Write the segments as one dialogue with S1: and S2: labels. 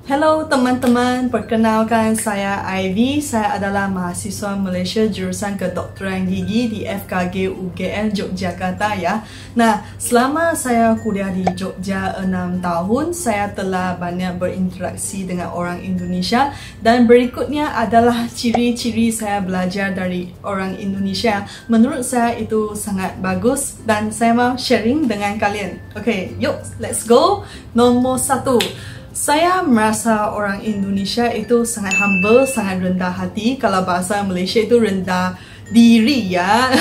S1: Hello teman-teman, perkenalkan saya Ivy. Saya adalah mahasiswa Malaysia jurusan Kedokteran Gigi di FKG UGM Yogyakarta ya. Nah, selama saya kuliah di Jogja 6 tahun, saya telah banyak berinteraksi dengan orang Indonesia dan berikutnya adalah ciri-ciri saya belajar dari orang Indonesia. Menurut saya itu sangat bagus dan saya mau sharing dengan kalian. Okay, yuk, let's go. Nomor 1. Saya merasa orang Indonesia itu sangat humble, sangat rendah hati. Kalau bahasa Malaysia itu rendah diri ya.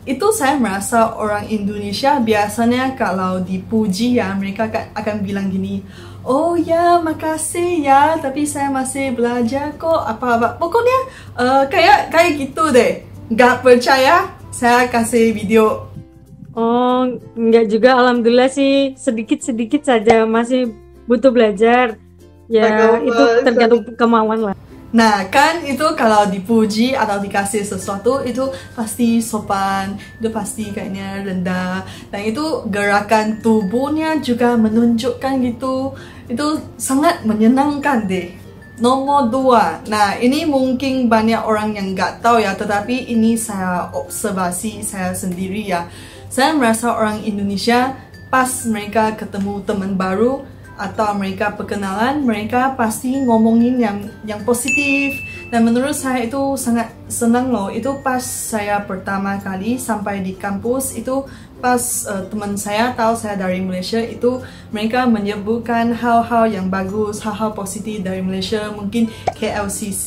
S1: Itu saya merasa orang Indonesia biasanya kalau dipuji ya, mereka akan bilang gini, oh ya, makasih ya, tapi saya masih belajar kok, apa-apa. Pokoknya kayak gitu deh. Gak percaya? Saya kasih video.
S2: Oh, enggak juga, alhamdulillah sih, sedikit-sedikit saja masih butuh belajar. Ya, itu tergantung kemauan lah.
S1: Nah, kan itu kalau dipuji atau dikasih sesuatu itu pasti sopan, itu pasti kayaknya rendah. Dan itu gerakan tubuhnya juga menunjukkan gitu. Itu sangat menyenangkan deh. Nomor 2. Nah, ini mungkin banyak orang yang nggak tahu ya, tetapi ini saya observasi saya sendiri ya. Saya merasa orang Indonesia pas mereka ketemu teman baru atau mereka perkenalan, mereka pasti ngomongin yang positif. Dan menurut saya itu sangat senang loh. Itu pas saya pertama kali sampai di kampus, itu pas teman saya tahu saya dari Malaysia, itu mereka menyebutkan hal-hal yang bagus, hal-hal positif dari Malaysia. Mungkin KLCC,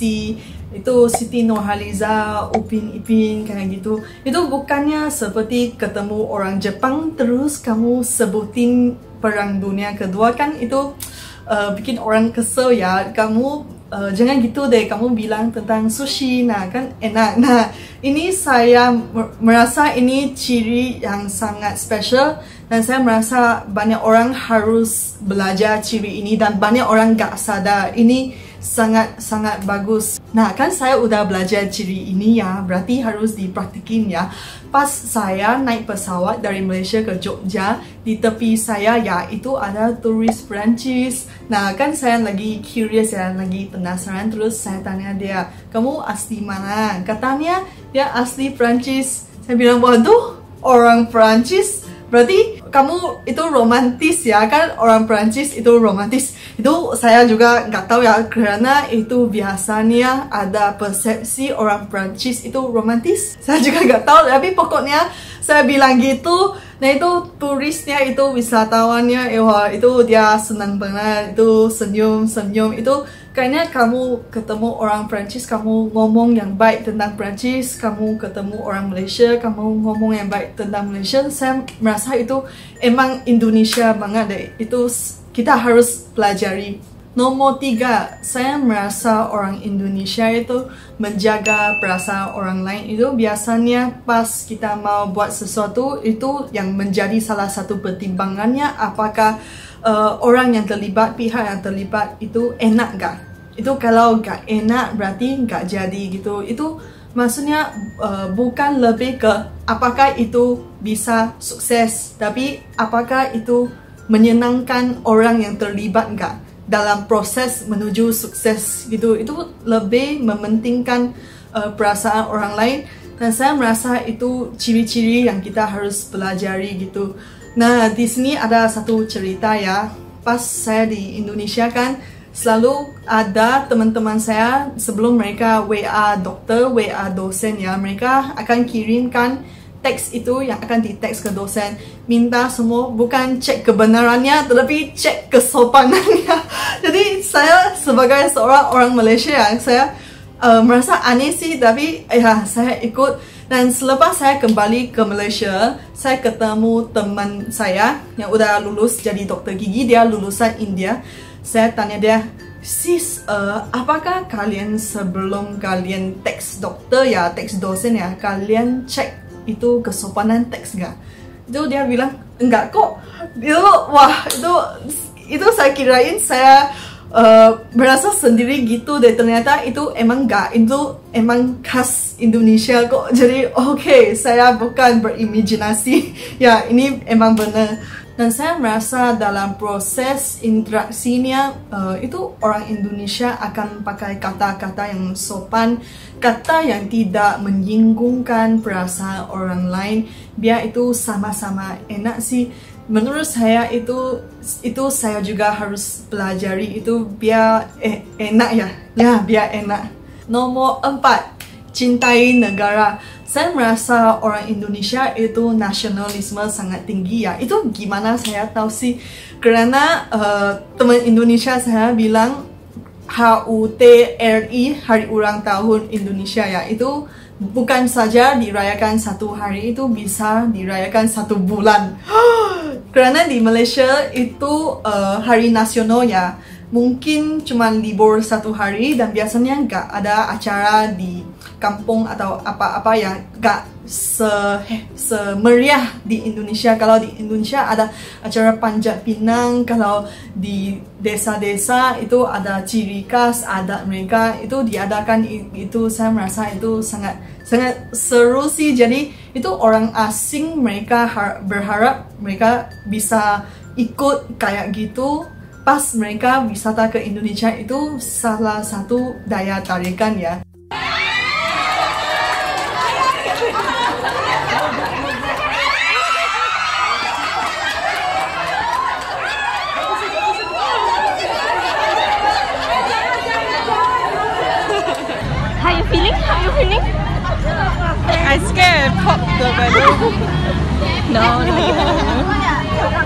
S1: itu Siti Nurhaliza, Upin Ipin, kayak gitu. Itu bukannya seperti ketemu orang Jepang terus kamu sebutin Perang Dunia Kedua, kan itu bikin orang kesel ya. Kamu jangan gitu deh, kamu bilang tentang sushi, nah kan enak. Nah, ini saya merasa ini ciri yang sangat special dan saya merasa banyak orang harus belajar ciri ini dan banyak orang gak sadar ini sangat bagus. Nah, kan saya udah belajar ciri ini ya, berarti harus dipraktikin ya. Pas saya naik pesawat dari Malaysia ke Jogja, di tepi saya ya itu ada turis Perancis. Nah, kan saya lagi curious ya, lagi penasaran, terus saya tanya dia, kamu asli mana? Katanya dia asli Perancis. Saya bilang, waduh, orang Perancis? Berarti kamu itu romantis ya, kan orang Perancis itu romantis. Itu saya juga nggak tahu ya, karena itu biasanya ada persepsi orang Perancis itu romantis. Saya juga nggak tahu, tapi pokoknya saya bilang gitu. Nah, itu turisnya, itu wisatawannya, wah, itu dia senang banget, itu senyum-senyum. Itu kayaknya kamu ketemu orang Perancis, kamu ngomong yang baik tentang Perancis. Kamu ketemu orang Malaysia, kamu ngomong yang baik tentang Malaysia. Saya merasa itu emang Indonesia banget deh. Itu kita harus pelajari. Nomor 3, saya merasa orang Indonesia itu menjaga perasaan orang lain. Itu biasanya pas kita mau buat sesuatu, itu yang menjadi salah satu pertimbangannya, apakah orang yang terlibat, pihak yang terlibat itu enak gak? Itu kalau gak enak berarti gak jadi gitu. Itu maksudnya bukan lebih ke apakah itu bisa sukses, tapi apakah itu menyenangkan orang yang terlibat gak dalam proses menuju sukses gitu. Itu lebih mementingkan perasaan orang lain, dan saya merasa itu ciri-ciri yang kita harus pelajari gitu. Nah, di sini ada satu cerita ya. Pas saya di Indonesia kan selalu ada teman-teman saya, sebelum mereka WA dokter, WA dosen ya, mereka akan kirimkan teks itu yang akan di-teks ke dosen, minta semua bukan cek kebenarannya tetapi cek kesopanannya. Jadi saya sebagai seorang orang Malaysia yang saya merasa aneh sih, tapi ya saya ikut. Dan selepas saya kembali ke Malaysia, saya ketemu teman saya yang udah lulus jadi dokter gigi, dia lulusan India. Saya tanya dia, sis, apakah kalian sebelum kalian teks dokter ya, teks dosen ya, kalian cek itu kesopanan teks gak? Itu dia bilang enggak kok. Itu wah, itu saya kirain saya merasa sendiri gitu deh, ternyata itu emang enggak, itu emang khas Indonesia kok. Jadi oke, saya bukan berimajinasi ya, ini emang benar. Dan saya merasa dalam proses interaksinya itu orang Indonesia akan pakai kata-kata yang sopan, kata yang tidak menyinggungkan perasaan orang lain, biar itu sama-sama enak sih. Menurut saya itu saya juga harus pelajari itu biar enak ya biar enak. Nomor 4, cintai negara. Saya merasa orang Indonesia itu nasionalisme sangat tinggi ya. Itu gimana saya tahu sih? Karena teman Indonesia saya bilang HUTRI, Hari Ulang Tahun Indonesia ya. Itu bukan saja dirayakan satu hari, itu bisa dirayakan 1 bulan. Karena di Malaysia itu hari nasional ya. Mungkin cuma libur 1 hari dan biasanya nggak ada acara di kampung atau apa-apa yang gak semeriah di Indonesia. Kalau di Indonesia ada acara Panjat Pinang, kalau di desa-desa itu ada ciri khas adat mereka itu diadakan. Itu saya merasa itu sangat seru sih. Jadi itu orang asing mereka berharap mereka bisa ikut kayak gitu. Pas mereka wisata ke Indonesia itu salah satu daya tarikan ya.
S3: How you feeling?
S1: I scared pop the balloon.
S3: No.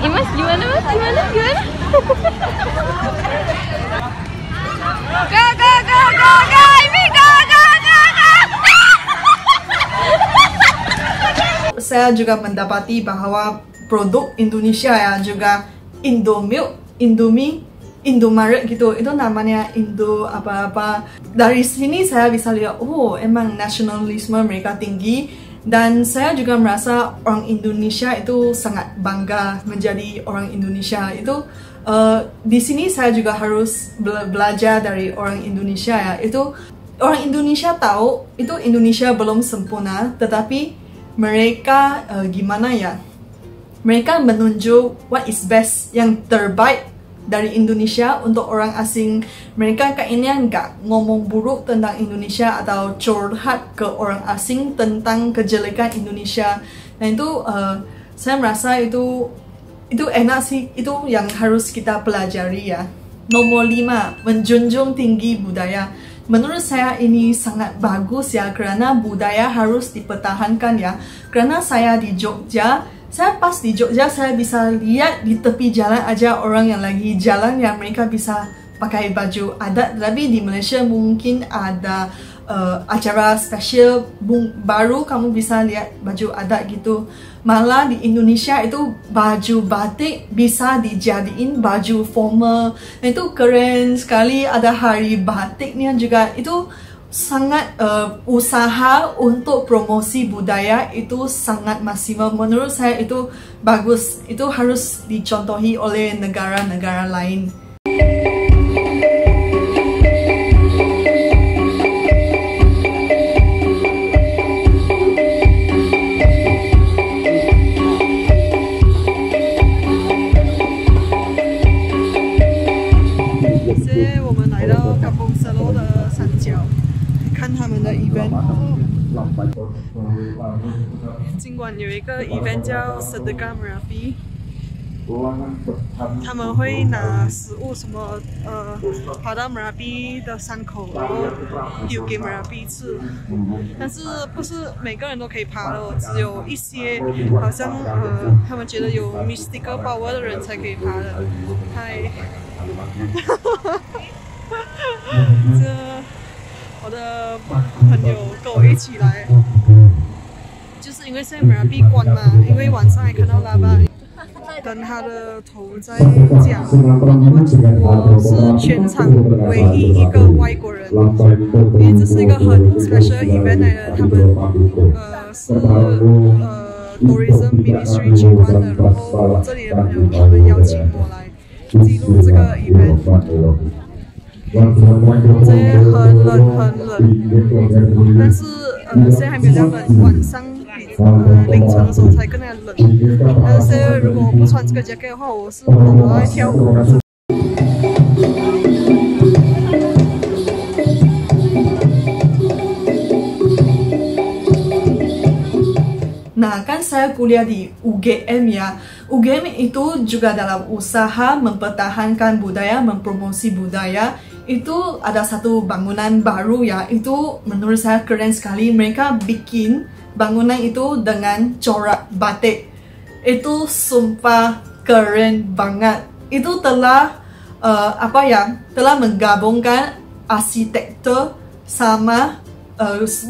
S3: Imas gimana? Go, Amy, go!
S1: Saya juga mendapati bahwa produk Indonesia ya, juga Indomilk, Indomie, Indomaret gitu, itu namanya Indo apa-apa. Dari sini saya bisa lihat, oh emang nasionalisme mereka tinggi. Dan saya juga merasa orang Indonesia itu sangat bangga menjadi orang Indonesia. Itu di sini saya juga harus belajar dari orang Indonesia ya. Itu orang Indonesia tahu itu Indonesia belum sempurna, tetapi mereka gimana ya? Mereka menunjuk what is best, yang terbaik dari Indonesia untuk orang asing. Mereka kayaknya nggak ngomong buruk tentang Indonesia atau curhat ke orang asing tentang kejelekan Indonesia. Nah itu saya merasa itu enak sih, itu yang harus kita pelajari ya. Nomor 5, menjunjung tinggi budaya. Menurut saya ini sangat bagus ya, karena budaya harus dipertahankan ya. Karena saya di Jogja, saya pas di Jogja saya bisa lihat di tepi jalan aja orang yang lagi jalan yang mereka bisa pakai baju adat. Tapi di Malaysia mungkin ada acara spesial baru kamu bisa lihat baju adat gitu. Malah di Indonesia itu baju batik bisa dijadiin baju formal. Itu keren sekali, ada hari batiknya juga. Itu sangat usaha untuk promosi budaya itu sangat maksimal. Menurut saya itu bagus. Itu harus dicontohi oleh negara-negara lain. event， 尽管有一个 event 叫 Sedekah Merapi， 他们会拿食物什么跑到 Merapi 的山口，然后丢给 Merapi 吃。但是不是每个人都可以爬的，只有一些好像他们觉得有 mystical power 的人才可以爬的。嗨，我的朋友跟我一起来，就是因为现在 Merapi 关嘛，因为晚上还看到喇叭。跟他的头在讲，我是全场唯一一个外国人，因为这是一个很 special event 来的，他们是tourism ministry 举办的，然后这里的朋友他们邀请我来记录这个 event。这里很冷，但是现在还没有那么冷，晚上比凌晨的时候才更加冷。但是如果不穿这个 jacket 的话，我是不能来跳舞。Nah, kan saya kuliah di UGM ya. UGM itu juga dalam usaha mempertahankan budaya, mempromosi budaya. Itu ada satu bangunan baru ya. Itu menurut saya keren sekali. Mereka bikin bangunan itu dengan corak batik. Itu sumpah keren banget. Itu telah telah menggabungkan arsitektur sama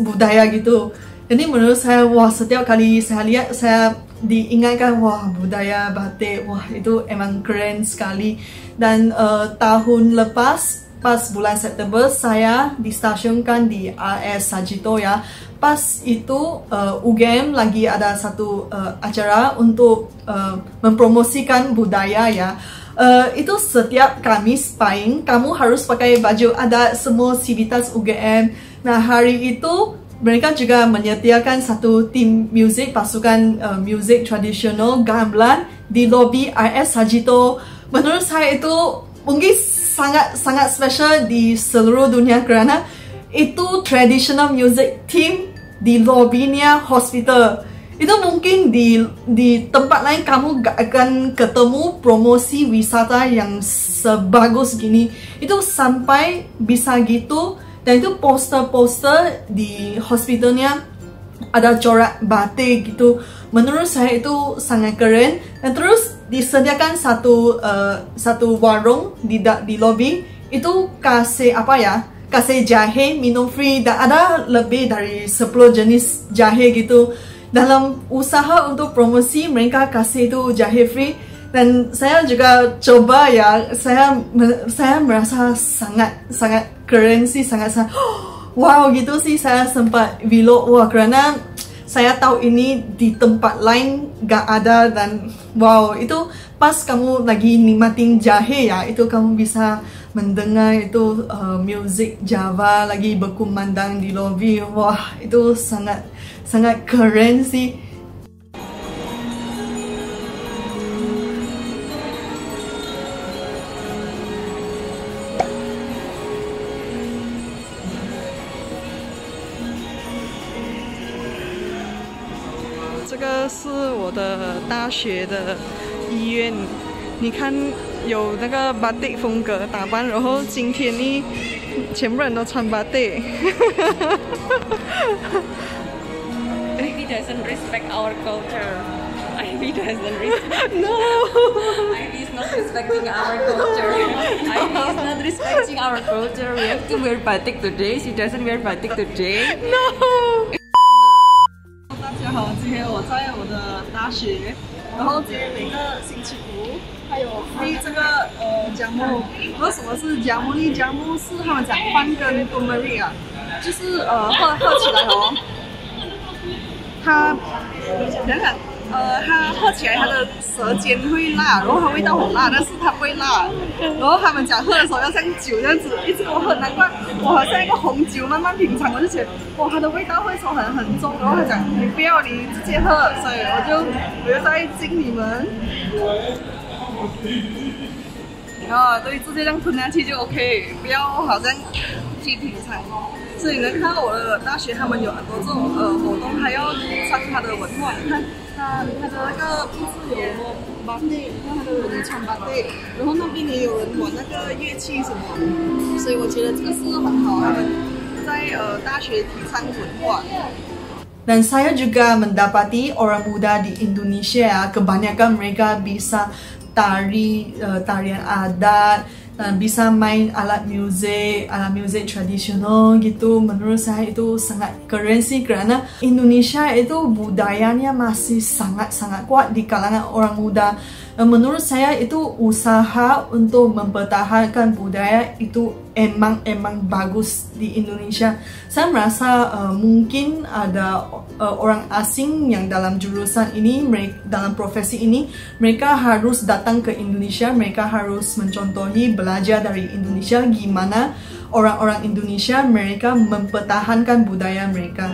S1: budaya gitu. Jadi menurut saya, wah, setiap kali saya lihat, saya diingatkan, wah, budaya batik, wah, itu emang keren sekali. Dan tahun lepas, pas bulan September, saya distasionkan di RS Sarjito ya. Pas itu UGM lagi ada satu acara untuk mempromosikan budaya ya. Itu setiap Kamis Pahing, kamu harus pakai baju adat semua sivitas UGM. Nah, hari itu mereka juga menyediakan satu tim musik, pasukan musik tradisional gamelan di lobi RS Sarjito. Menurut saya itu mungkin sangat special di seluruh dunia kerana itu traditional music team di lobinya hospital. Itu mungkin di tempat lain kamu gak akan ketemu promosi wisata yang sebagus gini. Itu sampai bisa gitu. Dan itu poster-poster di hospitalnya ada corak batik gitu. Menurut saya itu sangat keren. Dan terus disediakan satu warung di lobi. Itu kasih kasih jahe minum free. Dan ada lebih dari 10 jenis jahe gitu. Dalam usaha untuk promosi mereka kasih itu jahe free. Dan saya juga coba ya, saya merasa sangat keren sih, sangat wow gitu sih. Saya sempat vlog, wah, karena saya tahu ini di tempat lain gak ada. Dan wow, itu pas kamu lagi nikmatin jahe ya, itu kamu bisa mendengar itu musik Java lagi berkumandang di lobi. Wah, itu sangat keren sih.这个是我的大学的医院，你看有那个batik风格打扮，然后今天呢，全部人都穿batik。
S3: Ivy doesn't respect our culture. Ivy doesn't respect.
S1: No.
S3: Ivy is not respecting our culture. Ivy is not respecting our culture. We have to wear batik today. She doesn't wear batik today.
S1: No. 大家好，今天我在我的大学，然后今天每个星期五还有 free 这个姜母。那什么是姜母呢？姜母是他们讲饭跟冬梅里啊，就是喝起来哦，它它喝起来它的舌尖会辣，然后它味道很辣，但是它不会辣。然后他们讲喝的时候要像酒这样子一直给我喝，难怪我好像一个红酒慢慢品尝，我就觉得哇，它的味道会说很重。然后他讲你不要，你直接喝，所以我就在敬你们。对，直接这样吞下去就 OK， 不要好像去品尝。所以能看到我的大学，他们有很多这种活动，还要提倡它的文化。你看它的那个不是有batik，然后它的人穿batik，然后那边也有人玩那个乐器什么，所以我觉得这个是很好，他们在大学提倡文化。Dan saya juga mendapati orang muda di Indonesia, kebanyakan mereka bisa tarian adat, dan bisa main alat music tradisional gitu. Menurut saya itu sangat keren sih, karena Indonesia itu budayanya masih sangat kuat di kalangan orang muda. Menurut saya itu usaha untuk mempertahankan budaya itu emang bagus di Indonesia. Saya merasa mungkin ada orang asing yang dalam jurusan ini, dalam profesi ini, mereka harus datang ke Indonesia, mereka harus mencontohi, belajar dari Indonesia gimana orang-orang Indonesia mereka mempertahankan budaya mereka.